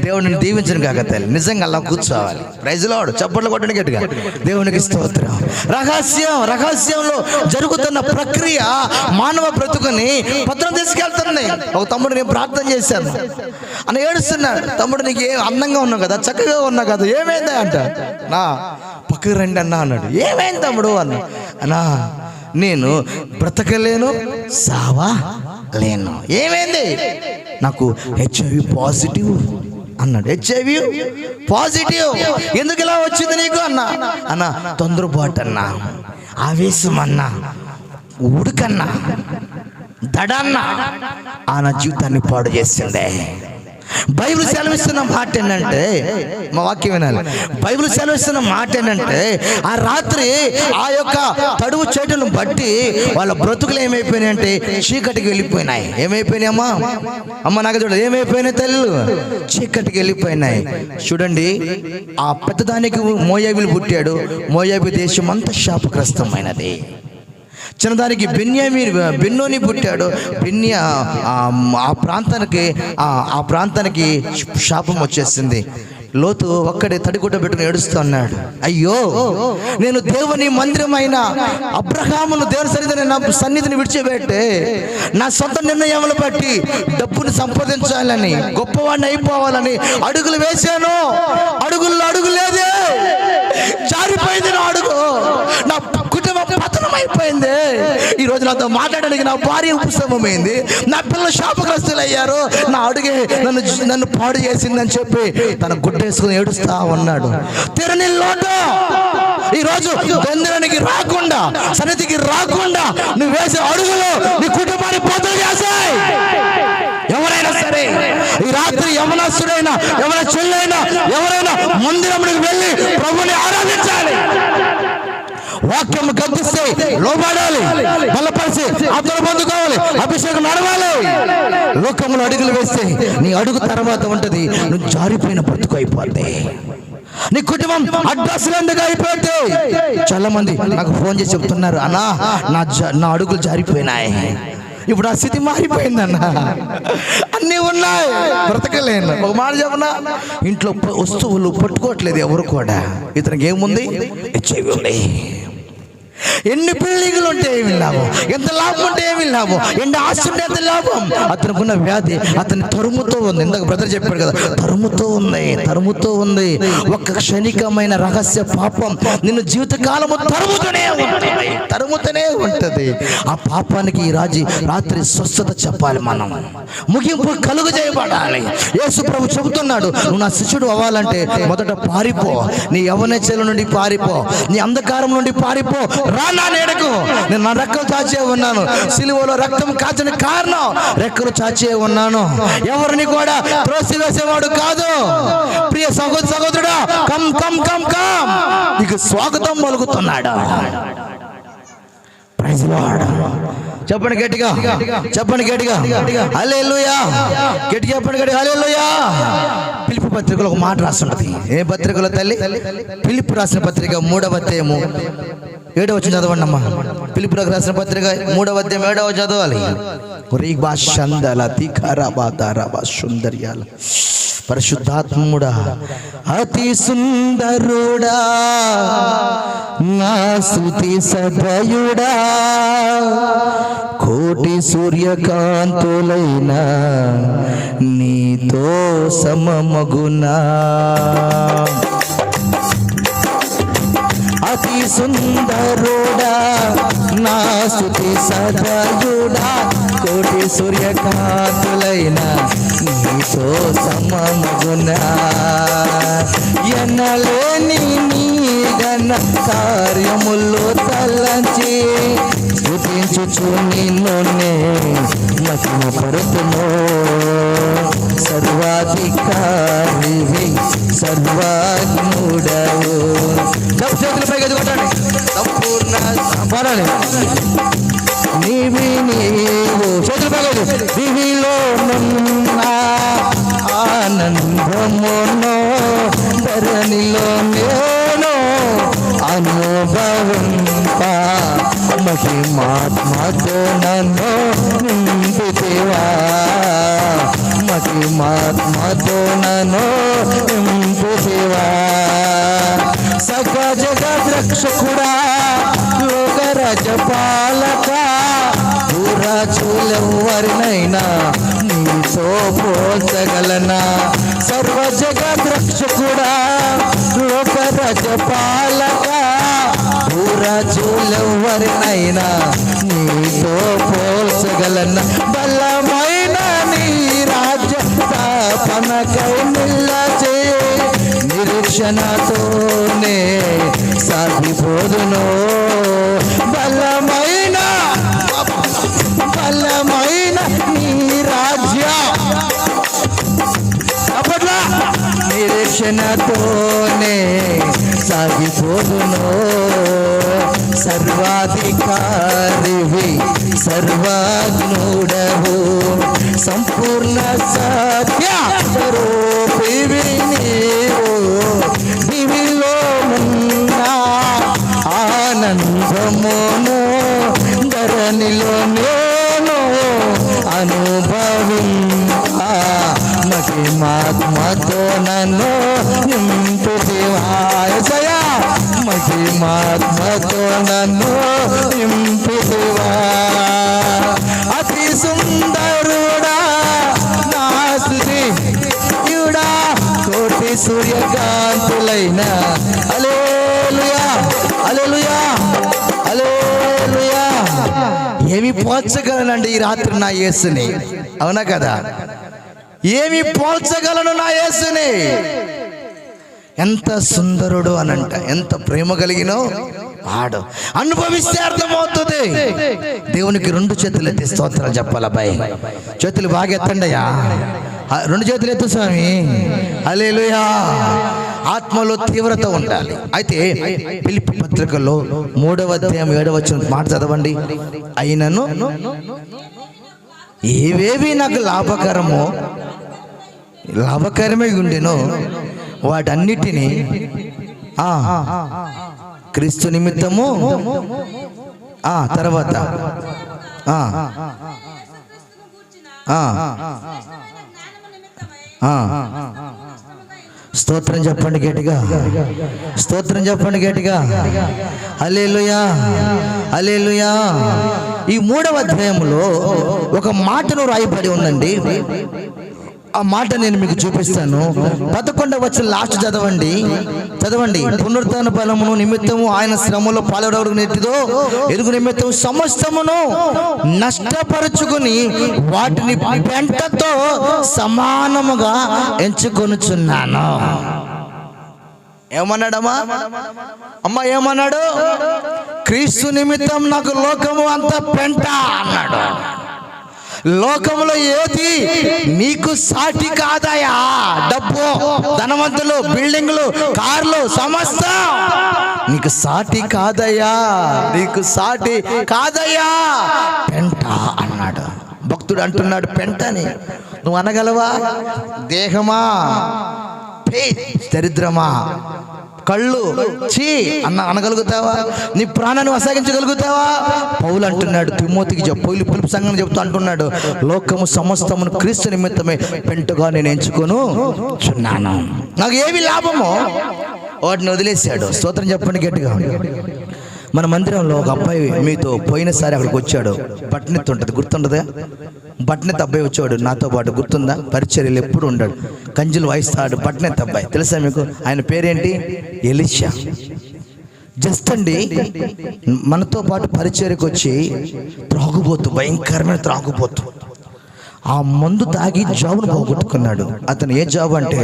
దేవుడిని దీవించను కాక తల్లి. నిజంగా అలా కూర్చోవాలి. Praise Lord. చప్పట్లు కొట్టండి గట్టిగా. దేవునికి స్తోత్రం. రహస్యంలో జరుగుతున్న ప్రక్రియ మానవ బ్రతుకుని పత్రం తీసుకెళ్తుంది. ఒక తమ్ముడు నేను ప్రార్థన చేశాను అని ఏడుస్తున్నాడు. తమ్ముడు నీకు అందంగా ఉన్నావు కదా, చక్కగా ఉన్నావు కదా, ఏమైందా అంట. నా పక్కకు రండి అన్నా అన్నాడు. ఏమైంది తమ్ముడు అన్నా? నేను బ్రతకలేను, సావా లేను. ఏమైంది? నాకు HIV పాజిటివ్ అన్నాడు. HIV పాజిటివ్ ఎందుకు ఇలా వచ్చింది నీకు అన్న? అన్నా అన్న తొందరపాటు అన్నా, ఆవేశం అన్నా, ఉడుకన్నా, దడన్నా ఆయన జీవితాన్ని పాడు చేసిందే. బైబిల్ సెలవిస్తున్న మాట ఏంటంటే, మా వాక్యం వినాలి, బైబిల్ సెలవిస్తున్న మాట ఏంటంటే ఆ రాత్రి ఆ యొక్క తడువు చెట్టును బట్టి వాళ్ళ బ్రతుకులు ఏమైపోయినాయి అంటే చీకటికి వెళ్ళిపోయినాయి. ఏమైపోయినాయి అమ్మా? అమ్మ నాకు చూడ ఏమైపోయినాయి తల్లు? చీకటికి వెళ్ళిపోయినాయి. చూడండి, ఆ పెద్దదానికి మోయాబులు పుట్టాడు. మోయాబు దేశం అంతా శాపగ్రస్తమైనది. చిన్నదానికి బెన్నోని పుట్టాడు. ఆ ప్రాంతానికి శాపం వచ్చేసింది. లోతు ఒక్కడే తడిగుడ్డ పెట్టుకుని ఏడుస్తూ అన్నాడు, అయ్యో నేను దేవుని మందిరమైన అబ్రహామును దేవుని సన్నిధిని విడిచిపెట్టే నా సొంత నిర్ణయములు బట్టి డబ్బును సంపాదించాలని, గొప్పవాడిని అయిపోవాలని అడుగులు వేశాను. అడుగుల్లో అడుగు లేదే, జారిపోయింది నా అడుగు. నా కుటుంబం పతనం అయిపోయింది. ఈ రోజు నాతో మాట్లాడడానికి నా భార్య ఉపశమమైంది, నా పిల్లలు శాపగ్రస్తులు అయ్యారు, నా అడుగే నన్ను పాడు చేసిందని చెప్పి తన గుడ్డేసుకుని ఏడుస్తా ఉన్నాడు. తెరని లోటు ఈ రోజు మందిరానికి రాకుండా, సన్నిధికి రాకుండా నువ్వు వేసే అడుగులు నీ కుటుంబాన్ని పోతలు చేశాయి. ఎవరైనా సరే ఈ రాత్రి యవనస్తుడైనా, ఎవరైనా చెల్లైనా, ఎవరైనా మందిరంలోకి వెళ్ళి ప్రభుని ఆరాధించాలి. వాక్యం గద్దిస్తే లోబడాలి, బలపరిచి ఆత్మను పొందుకోవాలి, అభిషేకం నడవాలి. లోకంలో అడుగులు వేస్తే నీ అడుగు తర్వాత ఉంటది, నువ్వు జారిపోయిన బ్రతుకు అయిపోతే, నీ కుటుంబం అడ్రస్లందుగా అయిపోతే. చాలా మంది నాకు ఫోన్ చేసి చెప్తున్నారు, అన్నా నా అడుగులు జారిపోయినాయి, ఇప్పుడు ఆ స్థితి మారిపోయిందన్న, అన్నీ ఉన్నాయి, బ్రతకలేను. ఒక మాట చెప్పనా, ఇంట్లో వస్తువులు పట్టుకోవట్లేదు ఎవరు కూడా. ఇతనికి ఏముంది? హెచ్ఐవి ఉంది. ఎన్ని బిల్డింగ్లు ఉంటే ఏమి లాభం, ఎంత లాభం ఉంటే ఏమి లాభం, ఎన్ని ఆస్తి ఉంటే ఎంత లాభం. అతనికి ఉన్న వ్యాధి అతని తరుముతో ఉంది. ఇందాక బ్రదర్ చెప్పాడు కదా, తరుముతో ఉంది. ఒక క్షణికమైన రహస్య పాపం నిన్ను జీవితకాలము తరుముతూనే ఉంటది. ఆ పాపానికి ఈ రాత్రి స్వస్థత చెప్పాలి, మనం ముగింపు కలుగు చేయబడాలి. యేసు ప్రభు చెబుతున్నాడు, నువ్వు నా శిష్యుడు అవ్వాలంటే మొదట పారిపో, నీ యవ్వనచల నుండి పారిపో, నీ అంధకారం నుండి పారిపో. రానా నేడకు నేను నా రెక్కలు చాచే ఉన్నాను. సిలువలో రక్తం కాచని కారణం రెక్కలు చాచే ఉన్నాను. ఎవరిని కూడా త్రోసివేసేవాడు కాదు. ప్రియ సహోదరుడా, కమ్ కమ్ కమ్ కమ్, నీకు స్వాగతం పలుకుతున్నాడు. Praise lord. చెప్పండి గట్టిగా, హల్లెలూయా. గట్టిగా చెప్పండి, హల్లెలూయా. ఫిలిప్పీ పత్రికలో ఒక మాట రాస్తున్నది. ఏ పత్రికలో తల్లి? ఫిలిప్పీ రాసిన పత్రిక 3వ అధ్యాయము 7వ వచనం చదవండి అమ్మా. ఫిలిప్పీలకు రాసిన పత్రిక 3వ అధ్యాయం 7వ చదవాలి. పరిశుద్ధాత్ముడా, అతి సుందరుడా, నా స్తుతి సదయుడా, కోటి సూర్యకాంతులైన నీతో సమమగునా. అతి సుందరుడా, నా స్తుతి సదయుడా, కోటి సూర్యకాంతులైన నీతో సమమగునా. ఎనలేని నీ ఘన కార్యములు తలంచి స్తుతించుచు నిన్నునే మహిమ పరుతును. సర్వాధికారివి, సర్వాజ్ఞుడవు. చేతులపై ఎదుగుతాడు, సంపూర్ణ పరాలి నీవి నీవు. చేతులపై దివిలో నున్న ఆనందమును ధరణిలో నేను అనుభవింప. మహిమాత్మతో నన్ను నింపితివా, మహిమాత్మతో నన్ను నింపితివా. సకల జగత్ రక్షకుడా, లోకరాజ పాలక, భూరాజులెవ్వరినైనా నీతో పోల్చగలనా. సర్వ జగత్ రక్షకుడా, లోకరాజ పాలక, భూరాజులెవ్వరినైనా నీతో పోల్చగలనా. బలమైన నీ రాజ్య స్థాపనకై నిలచే నిరీక్షణతోనే సాగిపోదును. సర్వాధికారివి సర్వజ్ఞుడవు సంపూర్ణ సత్య స్వరూపివి నీవు. దివిలో ఉన్న ఆనందమును ధరణిలో నేను అనుభవించా. మహిమాత్మతో నన్ను నింపుతివా. యేసయ్యా మహిమాత్మతో నన్ను నింపుతివా. అతి సుందరుడా నా స్తుతియుడా కోటి సూర్యకాంతులైన హల్లెలూయా హల్లెలూయా హల్లెలూయా. ఏమి పోల్చగలనండి ఈ రాత్రి నా యేసుని? అవునా కదా? ఏమి పోల్చగలను నా యేసుని? ఎంత సుందరుడు అనంట, ఎంత ప్రేమ కలిగినో ఆడు. అనుభవిస్తే అర్థమవుతుంది. దేవునికి 2 చేతులు ఎత్తి స్తోత్రాలు చెప్పాలి. అబ్బాయి చేతులు బాగా ఎత్తండి అయ్యా. 2 చేతులు ఎత్తు స్వామి. హల్లెలూయా. ఆత్మలో తీవ్రత ఉండాలి. అయితే ఫిలిప్పీ పత్రికలో 3వ అధ్యాయం 7వ వచనం మాట చదవండి. అయినను ఏవేవి నాకు లాభకరమే ఉండెనో వాటన్నిటినీ క్రీస్తు నిమిత్తము తర్వాత స్తోత్రం చెప్పండి గట్టిగా. స్తోత్రం చెప్పండి గట్టిగా. హల్లెలూయా హల్లెలూయా. ఈ 3వ అధ్యాయంలో ఒక మాటను రాయబడి ఉందండి. ఆ మాట నేను మీకు చూపిస్తాను. 11వ వచనం లాస్ట్ చదవండి. పునరుత్థాన బలమును నిమిత్తము ఆయన శ్రమలో పాల్గొనడం నెట్టిదో ఎరుగు నిమిత్తం సమస్తమును నష్టపరుచుకుని వాటిని పెంటతో సమానముగా ఎంచుకొనుచున్నాను. ఏమన్నాడమ్మా? అమ్మా ఏమన్నాడు? క్రీస్తు నిమిత్తం నాకు లోకము అంత పెంట అన్నాడు. లోకములో ఏది నీకు సాటి కాదయా? డబ్బు, ధనవంతులు, బిల్డింగ్లు, కార్లు, సమస్తం నీకు సాటి కాదయ్యా. నీకు సాటి కాదయ్యా. పెంట అన్నాడు. భక్తుడు అంటున్నాడు పెంటని. నువ్వు అనగలవా? దేహమా, దరిద్రమా, కళ్ళు చీ అనగలుగుతావా? నీ ప్రాణాన్ని అసహించగలుగుతావా? పౌలు అంటున్నాడు తిమోతికి పిలుపు సంఘం చెప్తూ అంటున్నాడు, లోకము సమస్తమును క్రీస్తు నిమిత్తమే పెంటగా నేను ఎంచుకొనుచున్నాను. నాకు ఏమి లాభమో వాటిని వదిలేశాడు. స్తోత్రం చెప్పండి గట్టిగా. మన మందిరంలో ఒక అబ్బాయి మీతో పోయినసారి అక్కడికి వచ్చాడు. బట్నెత్తి ఉంటుంది, గుర్తుండదా? బట్నెత్తి అబ్బాయి వచ్చాడు నాతో పాటు, గుర్తుందా? పరిచర్యలు ఎప్పుడు ఉన్నాడు, కంజులు వాయిస్తాడు. బట్నెత్తి అబ్బాయి తెలుసా మీకు? ఆయన పేరేంటి? ఎలీషా. జస్ట్ అండి మనతో పాటు పరిచర్యకు వచ్చి త్రాగుబోతు, భయంకరమైన త్రాగుబోతు. ఆ మందు తాగి జాబును పోగొట్టుకున్నాడు. అతను ఏ జాబ్ అంటే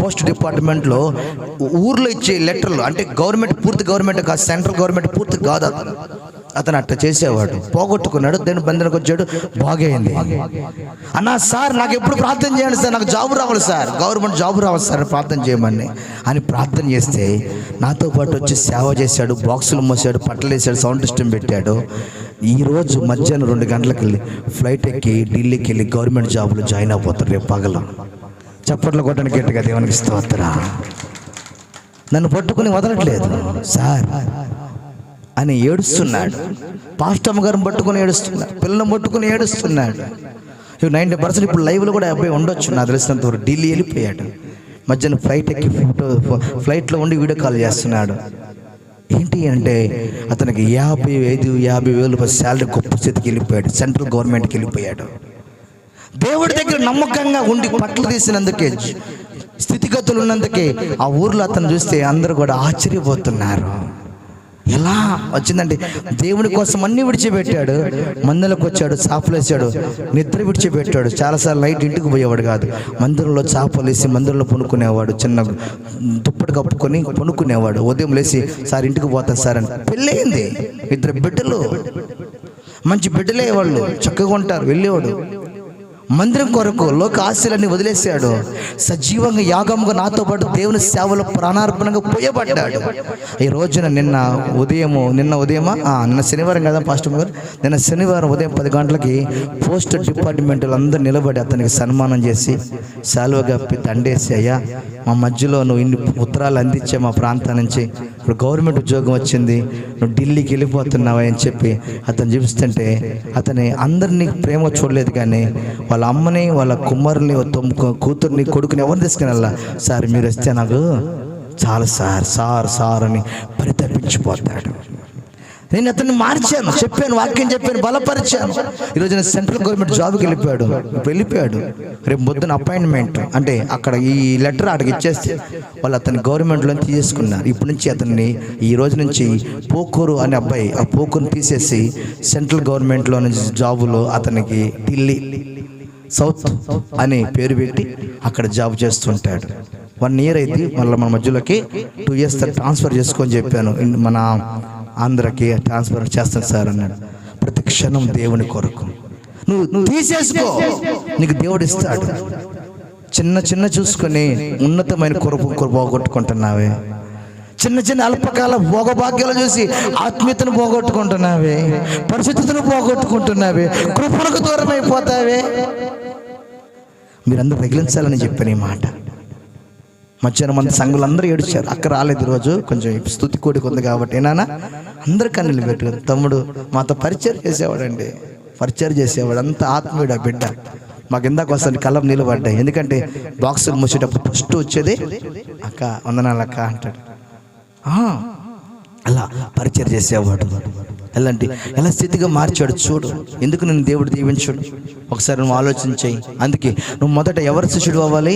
పోస్ట్ డిపార్ట్మెంట్లో ఊర్లో ఇచ్చే లెటర్లు, అంటే గవర్నమెంట్ పూర్తి గవర్నమెంట్ కాదు, సెంట్రల్ గవర్నమెంట్ పూర్తి కాదు. అతను అట్లా చేసేవాడు. పోగొట్టుకున్నాడు. దేని బంధనకు వచ్చాడు. బాగైంది. అన్నా సార్ నాకు ఎప్పుడు ప్రార్థన చేయండి సార్, నాకు జాబు రావాలి సార్, గవర్నమెంట్ జాబు రావాలి సార్, ప్రార్థన చేయమని అని ప్రార్థన చేస్తే నాతో పాటు వచ్చి సేవ చేశాడు. బాక్సులు మోసాడు, పట్టలు వేసాడు, సౌండ్ సిస్టమ్ పెట్టాడు. ఈరోజు మధ్యాహ్నం 2 గంటలకు వెళ్ళి ఫ్లైట్ ఎక్కి ఢిల్లీకి వెళ్ళి గవర్నమెంట్ జాబులు జాయిన్ అయిపోతారు రేపు పగల. చప్పట్లు కొట్టడానికి గట్టిగా దేవునికి స్తోత్రం. నన్ను పట్టుకుని వదలట్లేదు సార్ అని ఏడుస్తున్నాడు. పాస్టమ్ గారిని పట్టుకుని ఏడుస్తున్నాడు, పిల్లలను పట్టుకుని ఏడుస్తున్నాడు. 90% ఇప్పుడు లైవ్లో కూడా అబ్బాయి ఉండొచ్చు నాకు తెలిసినంత వరకు. ఢిల్లీ వెళ్ళిపోయాడు. మధ్యాహ్నం ఫ్లైట్ ఎక్కి ఫ్లైట్లో ఉండి వీడియో కాల్ చేస్తున్నాడు. ఏంటి అంటే అతనికి 50,000 శాలరీ గొప్ప స్థితికి వెళ్ళిపోయాడు. సెంట్రల్ గవర్నమెంట్కి వెళ్ళిపోయాడు. దేవుడి దగ్గర నమ్మకంగా ఉండి పట్లు తీసినందుకే, స్థితిగతులు ఉన్నందుకే ఆ ఊర్లో అతను చూస్తే అందరూ కూడా ఆశ్చర్యపోతున్నారు. ఎలా వచ్చిందంటే దేవుని కోసం అన్ని విడిచిపెట్టాడు. మందిరంలోకి వచ్చాడు, చాపలు వేసాడు, నిద్ర విడిచిపెట్టాడు. చాలాసార్లు నైట్ ఇంటికి పోయేవాడు కాదు. మందిరంలో చాపలు వేసి మందిరంలో పనుకునేవాడు. చిన్న దుప్పటి కప్పుకొని పనుకునేవాడు. ఉదయం లేచి సార్ ఇంటికి పోతాను సార్ అని. పెళ్ళయింది, 2 బిడ్డలు, మంచి బిడ్డలే, వాళ్ళు చక్కగా ఉంటారు. వెళ్ళేవాడు. మందిరం కొరకు లోక ఆశలన్నీ వదిలేశాడు. సజీవంగా యాగంగా నాతో పాటు దేవుని సేవలో ప్రాణార్పణంగా పోయబడ్డాడు. ఈ రోజున నిన్న శనివారం కదా పాస్టర్ గారు, నిన్న శనివారం ఉదయం 10 గంటలకి పోస్ట్ డిపార్ట్మెంట్లు అందరూ నిలబడి అతనికి సన్మానం చేసి శాలువ కప్పి దండేసి, అయ్యా మా మధ్యలో నువ్వు ఇన్ని ఉత్తరాలు అందించే మా ప్రాంతం నుంచి, ఇప్పుడు గవర్నమెంట్ ఉద్యోగం వచ్చింది, నువ్వు ఢిల్లీకి వెళ్ళిపోతున్నావా అని చెప్పి అతను చూపిస్తుంటే, అతని అందరినీ ప్రేమ చూడలేదు కానీ వాళ్ళ అమ్మని, వాళ్ళ కుమారుని, కూతుర్ని, కొడుకుని ఎవరిని తీసుకుని వెళ్ళా. సార్ మీరు వస్తే నాకు చాలు సార్ అని పరితపించిపోతాడు. నేను అతన్ని మార్చాను, చెప్పాను, వాక్యం చెప్పాను, బలపరిచాను. ఈరోజు నేను సెంట్రల్ గవర్నమెంట్ జాబ్కి వెళ్ళిపోయాడు. రేపు పొద్దున అపాయింట్మెంట్ అంటే అక్కడ ఈ లెటర్ అక్కడికి ఇచ్చేస్తే వాళ్ళు అతన్ని గవర్నమెంట్లో తీసేసుకున్నారు. ఇప్పటి నుంచి అతన్ని ఈ రోజు నుంచి పోకూరు అనే అబ్బాయి, ఆ పోకూరుని తీసేసి సెంట్రల్ గవర్నమెంట్లో నుంచి జాబులో అతనికి ఢిల్లీ సౌత్ అనే పేరు పెట్టి అక్కడ జాబ్ చేస్తుంటాడు. 1 year అయితే మళ్ళీ మన మధ్యలోకి 2 years ట్రాన్స్ఫర్ చేసుకొని చెప్పాను, మన ఆంధ్రకి ట్రాన్స్ఫర్ చేస్తాను సార్ అన్నాడు. ప్రతి క్షణం దేవుని కొరకు నువ్వు తీసేసుకో, నీకు దేవుడు ఇస్తాడు. చిన్న చూసుకొని ఉన్నతమైన కొరకు పోగొట్టుకుంటున్నావే, చిన్న అల్పకాల భోగభాగ్యాలు చూసి ఆత్మీయతను పోగొట్టుకుంటున్నావే, పరిశుద్ధతను పోగొట్టుకుంటున్నావే, కృపణకు దూరం అయిపోతావే. మీరందరూ రగిలించాలని చెప్పిన ఈ మాట. మధ్యాహ్నం మంది సంఘులందరూ ఏడ్చారు. అక్క రాలేదు ఈరోజు, కొంచెం స్తుతి కూడిక ఉంది కాబట్టి. ఏనానా అందరు కన్నీళ్ళు పెట్టుకుని, తమ్ముడు మాతో పరిచయం చేసేవాడు, అంత ఆత్మీయుడు ఆ బిడ్డ. మాకు ఇందాక వస్తాను కళ్ళం నీళ్ళు పడ్డాయి, ఎందుకంటే బాక్సులు మూసేటప్పుడు ఫస్ట్ వచ్చేది అక్క, వందనాలు అక్క అంటాడు. అలా పరిచయం చేసేవాడు. ఎలా స్థితిగా మార్చాడు చూడు. ఎందుకు నేను దేవుడు దీవించాడు ఒకసారి నువ్వు ఆలోచించేయి. అందుకే నువ్వు మొదట ఎవరు శిష్యుడు అవ్వాలి?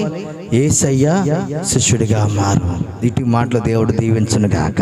యేసయ్య శిష్యుడిగా మారు. ఇటు మాటలు దేవుడు దీవించును గాక.